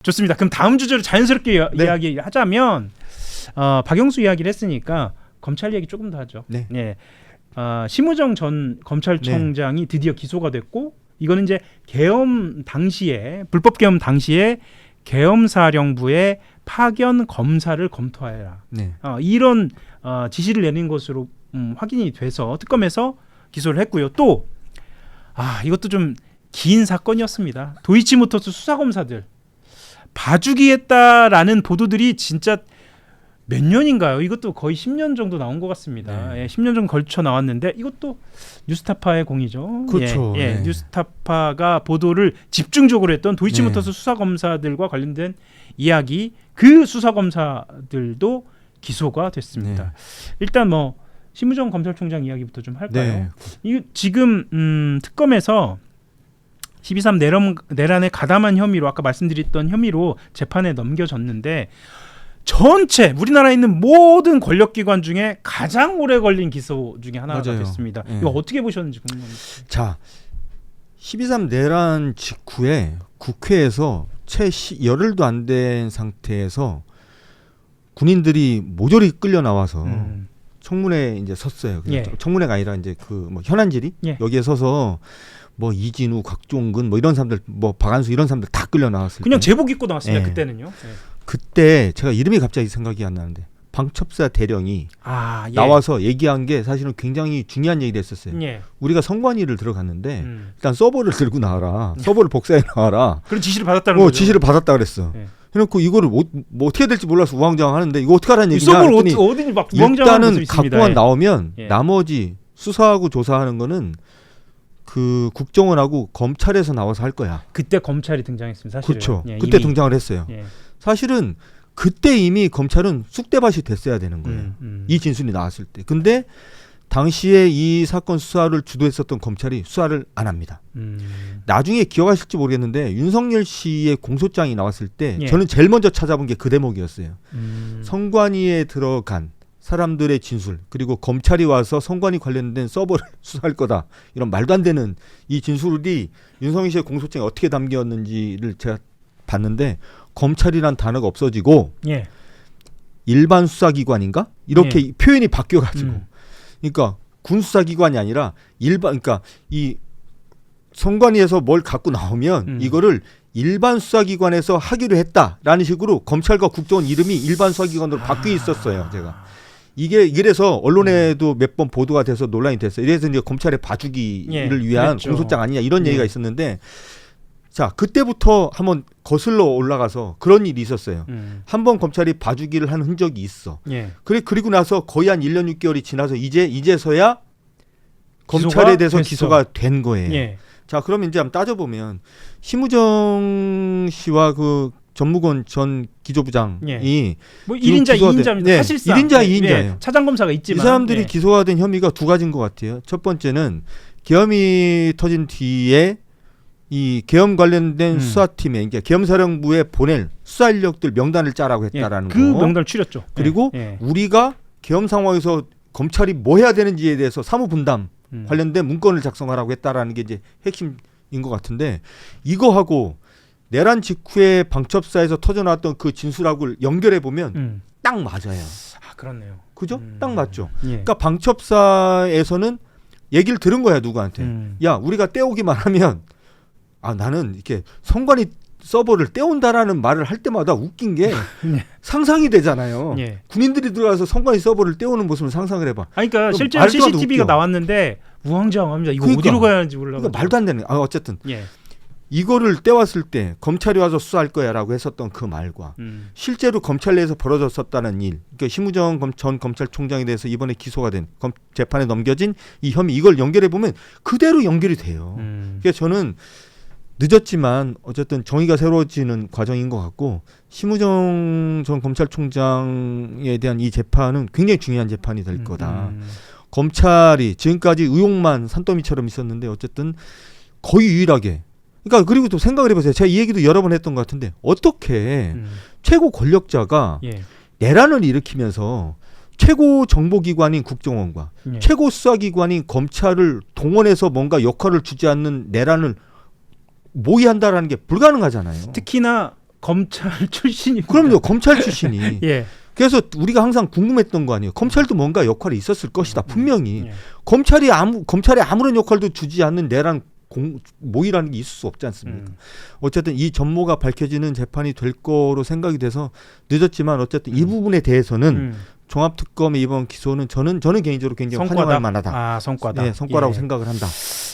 좋습니다. 그럼 다음 주제로 자연스럽게 네. 이야기하자면 박영수 이야기를 했으니까 검찰 얘기 조금 더 하죠. 네. 심우정 전 검찰총장이 드디어 기소가 됐고 이거는 이제 계엄 당시에 불법 계엄 당시에 계엄사령부의 파견 검사를 검토하여라. 네. 이런 지시를 내린 것으로 확인이 돼서 특검에서 기소를 했고요. 또 이것도 좀 긴 사건이었습니다. 도이치모터스 수사검사들 봐주기했다라는 보도들이 진짜 몇 년인가요? 이것도 거의 10년 정도 나온 것 같습니다. 네. 10년 정도 걸쳐 나왔는데 이것도 뉴스타파의 공이죠. 그렇죠. 네. 뉴스타파가 보도를 집중적으로 했던 도이치모터스 수사검사들과 관련된 이야기, 그 수사검사들도 기소가 됐습니다. 네. 일단 심우정 검찰총장 이야기부터 좀 할까요? 네. 이 지금 특검에서 12.3 내란에 가담한 혐의로 아까 말씀드렸던 혐의로 재판에 넘겨졌는데 전체 우리나라에 있는 모든 권력기관 중에 가장 오래 걸린 기소 중에 하나가 맞아요. 됐습니다. 네. 이거 어떻게 보셨는지 궁금합니다. 자, 12.3 내란 직후에 국회에서 채 열흘도 안 된 상태에서 군인들이 모조리 끌려 나와서 청문회에 이제 섰어요. 예. 청문회가 아니라 이제 현안질이 여기에 서서 이진우, 곽종근 이런 사람들, 박한수 이런 사람들 다 끌려 나왔어요. 그냥 제복 입고 나왔습니다. 예. 그때는요. 그때 제가 이름이 갑자기 생각이 안 나는데 방첩사 대령이 예. 나와서 얘기한 게 사실은 굉장히 중요한 얘기를 했었어요. 예. 우리가 선관위를 들어갔는데 일단 서버를 들고 나와라. 서버를 복사해 나와라. 그런 지시를 받았다는 거죠. 지시를 받았다 그랬어. 예. 해놓고 이거를 어떻게 해야 될지 몰라서 우왕좌왕하는데 이거 어떻게 하라는 얘기냐 서버를 했더니 어디 막 우왕좌왕하는 일단은 모습이 있습니다. 갖고만 나오면 예. 나머지 수사하고 조사하는 거는 그 국정원하고 검찰에서 나와서 할 거야. 그때 검찰이 등장했습니다. 사실은. 그렇죠. 예, 그때 이미. 등장을 했어요. 예. 사실은 그때 이미 검찰은 쑥대밭이 됐어야 되는 거예요. 이 진술이 나왔을 때. 근데 당시에 이 사건 수사를 주도했었던 검찰이 수사를 안 합니다. 나중에 기억하실지 모르겠는데 윤석열 씨의 공소장이 나왔을 때 예. 저는 제일 먼저 찾아본 게 그 대목이었어요. 선관위에 들어간 사람들의 진술 그리고 검찰이 와서 선관위 관련된 서버를 수사할 거다. 이런 말도 안 되는 이 진술이 윤석열 씨의 공소장에 어떻게 담겼는지를 제가 봤는데 검찰이란 단어가 없어지고 예. 일반 수사기관인가? 이렇게 예. 표현이 바뀌어가지고 그러니까 군수사기관이 아니라 그러니까 이 선관위에서 뭘 갖고 나오면 이거를 일반 수사기관에서 하기로 했다라는 식으로 검찰과 국정원 이름이 일반 수사기관으로 바뀌어 있었어요. 제가 이게 이래서 언론에도 몇 번 보도가 돼서 논란이 됐어요. 이래서 이제 검찰의 봐주기를 위한 그랬죠. 공소장 아니냐 이런 얘기가 있었는데 자 그때부터 한번 거슬러 올라가서 그런 일이 있었어요. 한번 검찰이 봐주기를 한 흔적이 있어. 예. 그리고 나서 거의 한 1년 6개월이 지나서 이제서야 검찰에 대해서 됐어. 기소가 된 거예요. 예. 자, 그러면 이제 한번 따져보면 심우정 씨와 그 전무권 전 기조부장이 1인자, 2인자입니다. 네, 사실상 1인자, 2인자예요. 차장검사가 있지만 이 사람들이 기소가 된 혐의가 두 가지인 것 같아요. 첫 번째는 계엄이 터진 뒤에 이 계엄 관련된 수사팀에 그러니까 계엄사령부에 보낼 수사 인력들 명단을 짜라고 했다라는 그 거. 명단을 추렸죠. 그리고 우리가 계엄 상황에서 검찰이 뭐 해야 되는지에 대해서 사무 분담 관련된 문건을 작성하라고 했다라는 게 이제 핵심인 것 같은데 이거하고 내란 직후에 방첩사에서 터져나왔던 그 진술하고 연결해 보면 딱 맞아요. 그렇네요. 그죠? 딱 맞죠. 예. 그러니까 방첩사에서는 얘기를 들은 거야 누구한테. 야 우리가 떼오기만 하면 나는 이렇게 선관위 서버를 떼온다라는 말을 할 때마다 웃긴 게 상상이 되잖아요. 예. 군인들이 들어가서 선관위 서버를 떼오는 모습을 상상을 해봐. 그러니까 실제 말도 안 돼, CCTV가 웃겨. 나왔는데 우왕좌왕합니다. 이거 그러니까, 어디로 가야 하는지 몰라. 그러니까 말도 안 되는. 어쨌든 예. 이거를 떼왔을 때 검찰이 와서 수사할 거야라고 했었던 그 말과 실제로 검찰 내에서 벌어졌었다는 일. 그러니까 심우정 전 검찰총장에 대해서 이번에 기소가 된 재판에 넘겨진 이 혐의 이걸 연결해 보면 그대로 연결이 돼요. 그래서 저는 늦었지만 어쨌든 정의가 새로워지는 과정인 것 같고 심우정 전 검찰총장에 대한 이 재판은 굉장히 중요한 재판이 될 거다. 검찰이 지금까지 의혹만 산더미처럼 있었는데 어쨌든 거의 유일하게 그러니까 그리고 또 생각을 해보세요. 제가 이 얘기도 여러 번 했던 것 같은데 어떻게 최고 권력자가 내란을 일으키면서 최고 정보기관인 국정원과 최고 수사기관인 검찰을 동원해서 뭔가 역할을 주지 않는 내란을 모의한다라는 게 불가능하잖아요. 특히나 검찰 출신이. 그럼요, 검찰 출신이. 예. 그래서 우리가 항상 궁금했던 거 아니에요. 검찰도 뭔가 역할이 있었을 것이다. 분명히 예. 검찰에 아무런 역할도 주지 않는 내란 모의라는 게 있을 수 없지 않습니까? 어쨌든 이 전모가 밝혀지는 재판이 될 거로 생각이 돼서 늦었지만 어쨌든 이 부분에 대해서는 종합특검의 이번 기소는 저는 개인적으로 굉장히 환영할 만하다. 아, 성과다. 네, 성과라고 예. 생각을 한다.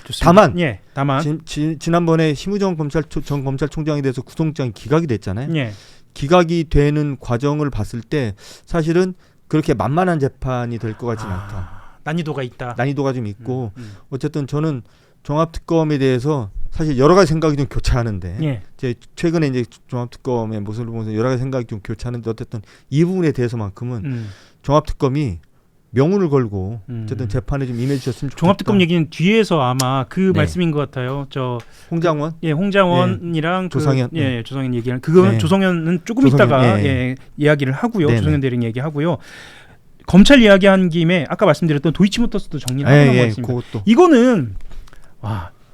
좋습니다. 다만 지난번에 심우정 전 검찰총장에 대해서 구속영장이 기각이 됐잖아요. 예. 기각이 되는 과정을 봤을 때 사실은 그렇게 만만한 재판이 될 것 같지는 않다. 난이도가 있다. 난이도가 좀 있고 어쨌든 저는 종합특검에 대해서 사실 여러 가지 생각이 좀 교차하는데 예. 제 최근에 이제 종합특검의 모습을 보면서 여러 가지 생각이 좀 교차하는데 어쨌든 이 부분에 대해서만큼은 종합특검이 명운을 걸고 어쨌든 재판에 좀 임해주셨으면 좋겠다. 종합특검 얘기는 뒤에서 아마 그 네. 말씀인 것 같아요. 저 홍장원, 홍장원이랑 조상현, 조상현 얘기하는 그건 조성현은 조금 있다가 이야기를 하고요. 네네. 조성현 대령 얘기하고요. 검찰 이야기한 김에 아까 말씀드렸던 도이치모터스도 정리를 하는 거 있습니다. 그것도. 이거는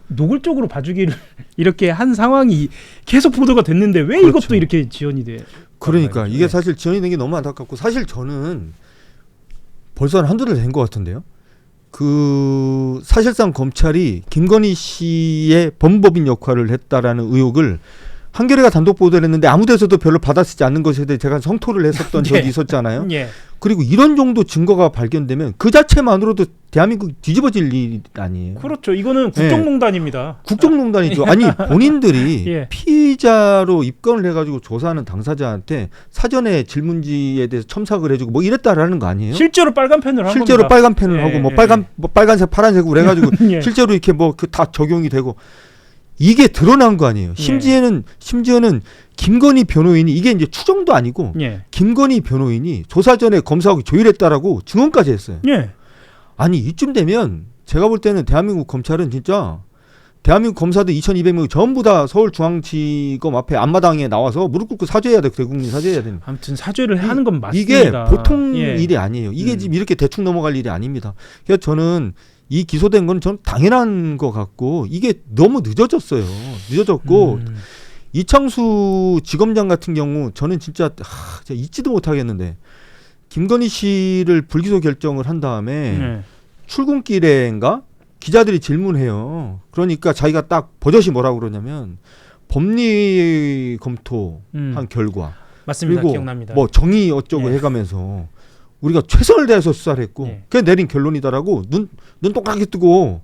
노골적으로 봐주기를 이렇게 한 상황이 계속 보도가 됐는데 왜 그렇죠. 이것도 이렇게 지연이 돼? 그러니까 이게 사실 지연이 된 게 너무 안타깝고 사실 저는 벌써 한두 달 된 것 같은데요. 그 사실상 검찰이 김건희 씨의 범법인 역할을 했다라는 의혹을 한겨레가 단독 보도를 했는데 아무 데서도 별로 받아쓰지 않는 것에 대해 제가 성토를 했었던 적이 있었잖아요. 예. 그리고 이런 정도 증거가 발견되면 그 자체만으로도 대한민국이 뒤집어질 일이 아니에요. 그렇죠. 이거는 국정농단입니다. 국정농단이죠. 아니 본인들이 예. 피의자로 입건을 해가지고 조사하는 당사자한테 사전에 질문지에 대해서 첨삭을 해주고 뭐 이랬다라는 거 아니에요? 실제로 빨간 펜을 한 실제로 겁니다. 빨간 펜을 하고 뭐 빨간색 파란색으로 해가지고 예. 실제로 이렇게 뭐 그 다 적용이 되고 이게 드러난 거 아니에요. 심지어는 김건희 변호인이 이게 이제 추정도 아니고 예. 김건희 변호인이 조사 전에 검사하고 조율했다라고 증언까지 했어요. 예. 아니 이쯤 되면 제가 볼 때는 대한민국 검찰은 진짜 대한민국 검사들 2,200명 전부 다 서울중앙지검 앞에 앞마당에 나와서 무릎 꿇고 사죄해야 돼. 대국민 사죄해야 되는. 아무튼 사죄를 하는 건 맞습니다. 이게 보통 예. 일이 아니에요. 이게 지금 이렇게 대충 넘어갈 일이 아닙니다. 그래서 저는 이 기소된 건 저는 당연한 것 같고 이게 너무 늦어졌어요. 늦어졌고 이창수 지검장 같은 경우 저는 진짜 잊지도 못하겠는데 김건희 씨를 불기소 결정을 한 다음에 출근길에인가 기자들이 질문해요. 그러니까 자기가 딱 버젓이 뭐라고 그러냐면 법리 검토한 결과 맞습니다. 그리고 기억납니다. 뭐 정의 어쩌고 해가면서 우리가 최선을 다해서 수사를 했고 그게 내린 결론이다라고 눈 똑같게 뜨고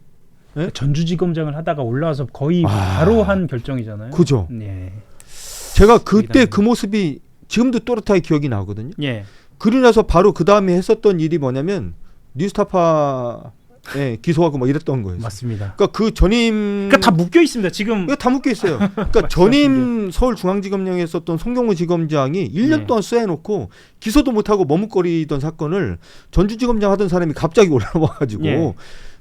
전주지검장을 하다가 올라와서 거의 바로 한 결정이잖아요. 그죠. 예. 제가 그때 그 모습이 지금도 또렷하게 기억이 나거든요. 예. 그러고 나서 바로 그 다음에 했었던 일이 뭐냐면 뉴스타파에 기소하고 뭐 이랬던 거예요. 맞습니다. 그러니까 그 전임 그러니까 다 묶여 있습니다. 지금 다 묶여 있어요. 그러니까 전임 서울중앙지검장에 있었던 송경호 지검장이 1년 동안 수사해놓고 기소도 못하고 머뭇거리던 사건을 전주지검장 하던 사람이 갑자기 올라와가지고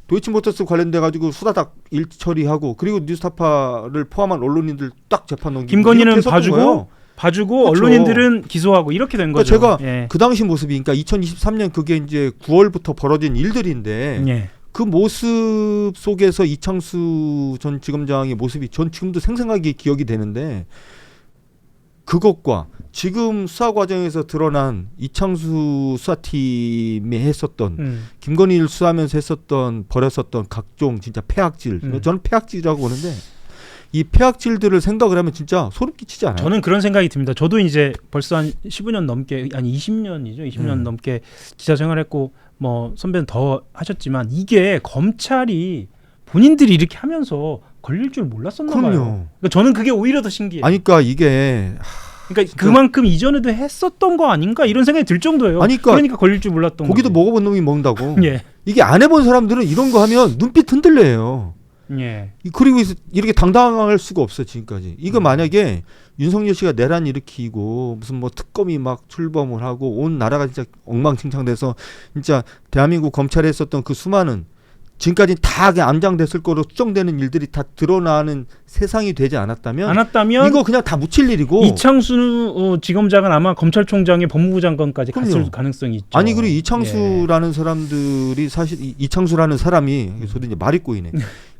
도이치모터스 관련돼 가지고 수다닥 일 처리하고 그리고 뉴스타파를 포함한 언론인들 딱 재판 넘기고 김건희는 봐주고 그렇죠. 언론인들은 기소하고 이렇게 된 거죠. 그러니까 제가 그 당시 모습이 그러니까 2023년 그게 이제 9월부터 벌어진 일들인데 그 모습 속에서 이창수 전 지검장의 모습이 전 지금도 생생하게 기억이 되는데 그것과 지금 수사 과정에서 드러난 이창수 수사팀이 했었던 김건희를 수사하면서 했었던 벌였었던 각종 진짜 폐악질 저는 폐악질이라고 보는데 이 폐악질들을 생각을 하면 진짜 소름 끼치지 않아요? 저는 그런 생각이 듭니다. 저도 이제 벌써 한 15년 넘게 아니 20년이죠. 20년 넘게 기자 생활했고 뭐 선배는 더 하셨지만 이게 검찰이 본인들이 이렇게 하면서 걸릴 줄 몰랐었나 봐요. 그러니까 저는 그게 오히려 더 신기해요. 아니 그러니까 이게 그러니까 그만큼 이전에도 했었던 거 아닌가 이런 생각이 들 정도예요. 그러니까 걸릴 줄 몰랐던 고기도 거지. 먹어본 놈이 먹는다고. 예. 이게 안 해본 사람들은 이런 거 하면 눈빛 흔들려요. 예. 그리고 이렇게 당당할 수가 없어 지금까지. 이거 만약에 윤석열 씨가 내란 일으키고 무슨 뭐 특검이 막 출범을 하고 온 나라가 진짜 엉망진창돼서 진짜 대한민국 검찰에 했었던 그 수많은 지금까지 다 암장됐을 거로 추정되는 일들이 다 드러나는 세상이 되지 않았다면 이거 그냥 다 묻힐 일이고 이창수 지검장은 아마 검찰총장의 법무부 장관까지 갔을 가능성이 있죠. 아니 그리고 이창수라는 사람들이 사실 이창수라는 사람이 저도 이제 말이 꼬이네.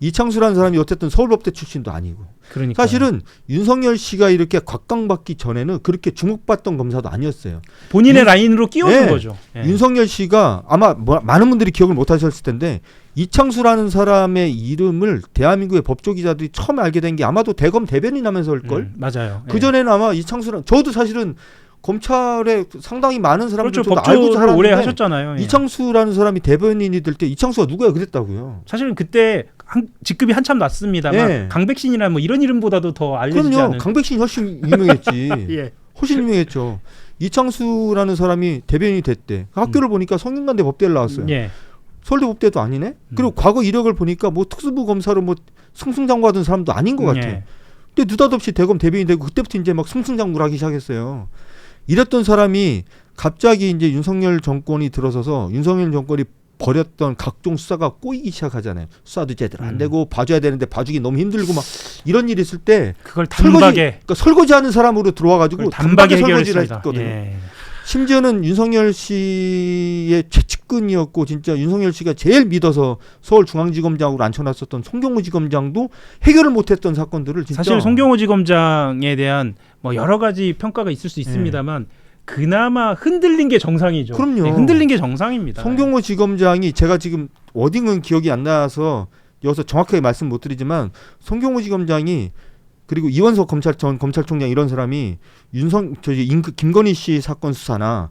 이창수라는 사람이 어쨌든 서울법대 출신도 아니고 그러니까 사실은 윤석열 씨가 이렇게 곽강받기 전에는 그렇게 주목받던 검사도 아니었어요. 본인의 라인으로 끼워준 네. 거죠. 예. 윤석열 씨가 아마 많은 분들이 기억을 못 하셨을 텐데 이창수라는 사람의 이름을 대한민국의 법조기자들이 처음 알게 된 게 아마도 대검 대변인 하면서일걸? 맞아요. 그전에는 아마 이창수라는 저도 사실은 검찰에 상당히 많은 사람들 그렇죠. 저도 알고 법조를 살았는데 오래 하셨잖아요. 예. 이창수라는 사람이 대변인이 될 때 이창수가 누구야 그랬다고요. 사실은 그때 직급이 한참 낮습니다만 예. 강백신이나 뭐 이런 이름보다도 더 알려지지 그럼요. 않은. 강백신이 훨씬 유명했지. 예. 훨씬 유명했죠. 이창수라는 사람이 대변인이 됐대. 학교를 보니까 성균관대 법대를 나왔어요. 예. 서울대 법대도 아니네. 그리고 과거 이력을 보니까 뭐 특수부 검사로 뭐 승승장구하던 사람도 아닌 것 같아. 예. 근데 느닷없이 대검 대변인이 되고 그때부터 이제 막 승승장구를 하기 시작했어요. 이랬던 사람이 갑자기 이제 윤석열 정권이 들어서서 윤석열 정권이 벌였던 각종 수사가 꼬이기 시작하잖아요. 수사도 제대로 안 되고 봐줘야 되는데 봐주기 너무 힘들고 막 이런 일이 있을 때 그걸 단박에 설거지하는 사람으로 들어와가지고 단박에 설거지를 해결했습니다. 했거든요. 예. 심지어는 윤석열 씨의 최측근이었고 진짜 윤석열 씨가 제일 믿어서 서울중앙지검장으로 앉혀놨었던 송경호 지검장도 해결을 못했던 사건들을 진짜 사실 송경호 지검장에 대한 뭐 여러 가지 평가가 있을 수 있습니다만 그나마 흔들린 게 정상이죠. 그럼요. 네, 흔들린 게 정상입니다. 송경호 지검장이 제가 지금 워딩은 기억이 안 나서 여기서 정확하게 말씀 못 드리지만 송경호 지검장이 그리고 이원석 전 검찰총장 이런 사람이 김건희 씨 사건 수사나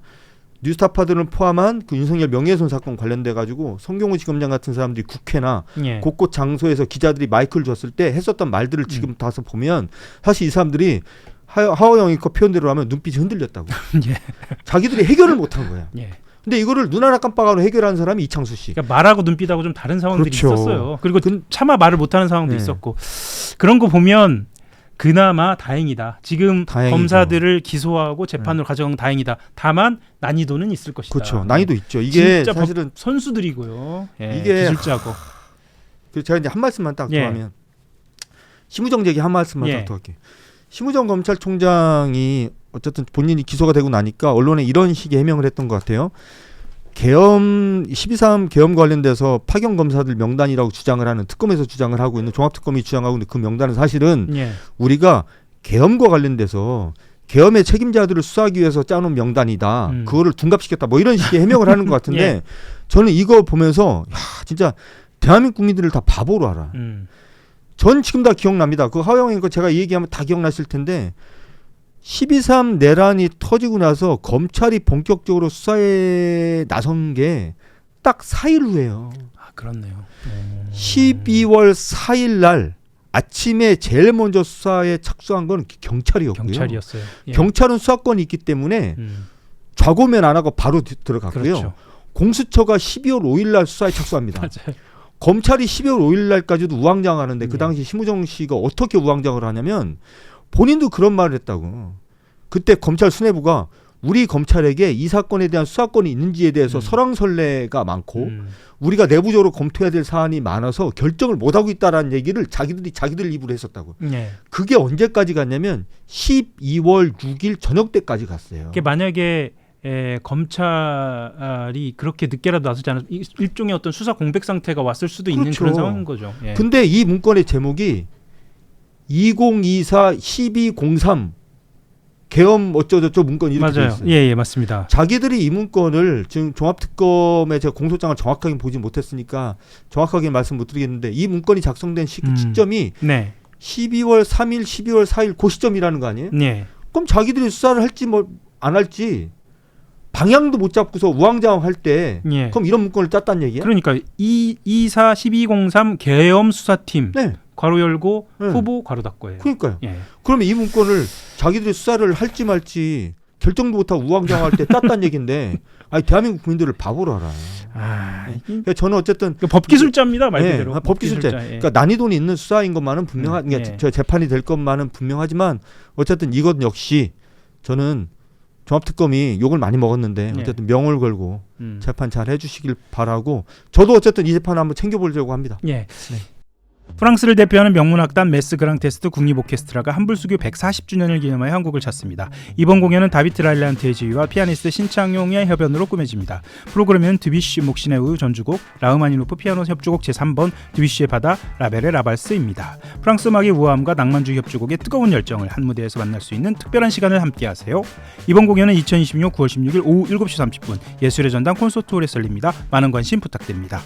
뉴스타파들을 포함한 그 윤석열 명예훼손 사건 관련돼 가지고 송경호 지검장 같은 사람들이 국회나 예. 곳곳 장소에서 기자들이 마이크를 줬을 때 했었던 말들을 지금 다서 보면 사실 이 사람들이 하호영이 그 표현대로 하면 눈빛이 흔들렸다고. 예. 자기들이 해결을 못한 거야. 예. 근데 이거를 눈 하나 깜빡하고 해결한 사람이 이창수 씨. 그러니까 말하고 눈빛하고 좀 다른 상황들이 그렇죠. 있었어요. 그리고 차마 말을 못하는 상황도 네. 있었고 그런 거 보면 그나마 다행이다. 지금 다행이죠. 검사들을 기소하고 재판으로 가져간 건 다행이다. 다만 난이도는 있을 것이다. 그렇죠. 난이도 있죠. 이게 진짜 사실은 선수들이고요. 예, 이게 기술자고. 제가 이제 한 말씀만 딱 예. 더하면 심우정 얘기 한 말씀만 예. 딱 더할게요. 심우정 검찰총장이 어쨌든 본인이 기소가 되고 나니까 언론에 이런 식의 해명을 했던 것 같아요. 계엄 12.3 계엄 관련돼서 파견 검사들 명단이라고 주장을 하는 특검에서 주장을 하고 있는 종합특검이 주장하고 있는 그 명단은 사실은 예. 우리가 계엄과 관련돼서 계엄의 책임자들을 수사하기 위해서 짜놓은 명단이다. 그거를 둔갑시켰다. 뭐 이런 식의 해명을 하는 것 같은데 예. 저는 이거 보면서 야, 진짜 대한민국 국민들을 다 바보로 알아. 전 지금 다 기억납니다. 그 하호영이 거 제가 이 얘기하면 다 기억나실 텐데 12.3 내란이 터지고 나서 검찰이 본격적으로 수사에 나선 게 딱 4일 후예요. 아, 그렇네요. 12월 4일 날 아침에 제일 먼저 수사에 착수한 건 경찰이었고요. 경찰이었어요. 예. 경찰은 수사권이 있기 때문에 좌고면 안 하고 바로 들어갔고요. 그렇죠. 공수처가 12월 5일 날 수사에 착수합니다. 맞아요. 검찰이 12월 5일 날까지도 우왕좌왕하는데 그 당시 심우정 씨가 어떻게 우왕좌왕을 하냐면 본인도 그런 말을 했다고. 그때 검찰 수뇌부가 우리 검찰에게 이 사건에 대한 수사권이 있는지에 대해서 설왕설래가 많고 우리가 내부적으로 검토해야 될 사안이 많아서 결정을 못하고 있다라는 얘기를 자기들 입으로 했었다고. 예. 그게 언제까지 갔냐면 12월 6일 저녁 때까지 갔어요. 그게 만약에 검찰이 그렇게 늦게라도 나서지 않아서 일종의 어떤 수사 공백 상태가 왔을 수도 있는 그렇죠. 그런 상황인 거죠. 예. 근데 이 문건의 제목이 2024 1203 계엄 어쩌저쩌 문건 이렇게 돼 맞아요. 있어요. 예, 맞습니다. 자기들이 이 문건을 지금 종합특검에 제가 공소장을 정확하게 보지 못했으니까 정확하게 말씀 못 드리겠는데 이 문건이 작성된 시점이 네. 12월 3일, 12월 4일 그 시점이라는 거 아니에요? 네. 그럼 자기들이 수사를 할지 뭐 안 할지 방향도 못 잡고서 우왕좌왕 할 때 예. 그럼 이런 문건을 짰단 얘기야? 그러니까 24 1203 계엄 수사팀 네. 괄호 열고 네. 후보 괄호 닫고예요. 그러니까요. 예. 그러면 이 문건을 자기들이 수사를 할지 말지 결정도 못하고 우왕좌왕할 때 땄단 얘기인데 아니 대한민국 국민들을 바보로 알아. 그러니까 저는 어쨌든 법기술자입니다 말 그대로. 법기술자. 예. 그러니까 난이도는 있는 수사인 것만은 분명한. 그러니까 저 재판이 될 것만은 분명하지만 어쨌든 이것 역시 저는 종합특검이 욕을 많이 먹었는데 어쨌든 명을 걸고 재판 잘 해주시길 바라고 저도 어쨌든 이 재판 한번 챙겨보려고 합니다. 예. 네. 프랑스를 대표하는 명문악단 메스 그랑테스트 국립 오케스트라가 한불수교 140주년을 기념하여 한국을 찾습니다. 이번 공연은 다비트 랄란트의 지휘와 피아니스트 신창용의 협연으로 꾸며집니다. 프로그램은 드뷔시 몫신의 우유 전주곡, 라흐마니노프 피아노 협주곡 제3번, 드뷔시의 바다, 라벨의 라발스입니다. 프랑스 음악의 우아함과 낭만주의 협주곡의 뜨거운 열정을 한 무대에서 만날 수 있는 특별한 시간을 함께하세요. 이번 공연은 2026 9월 16일 오후 7시 30분 예술의 전당 콘서트홀에서 열립니다. 많은 관심 부탁드립니다.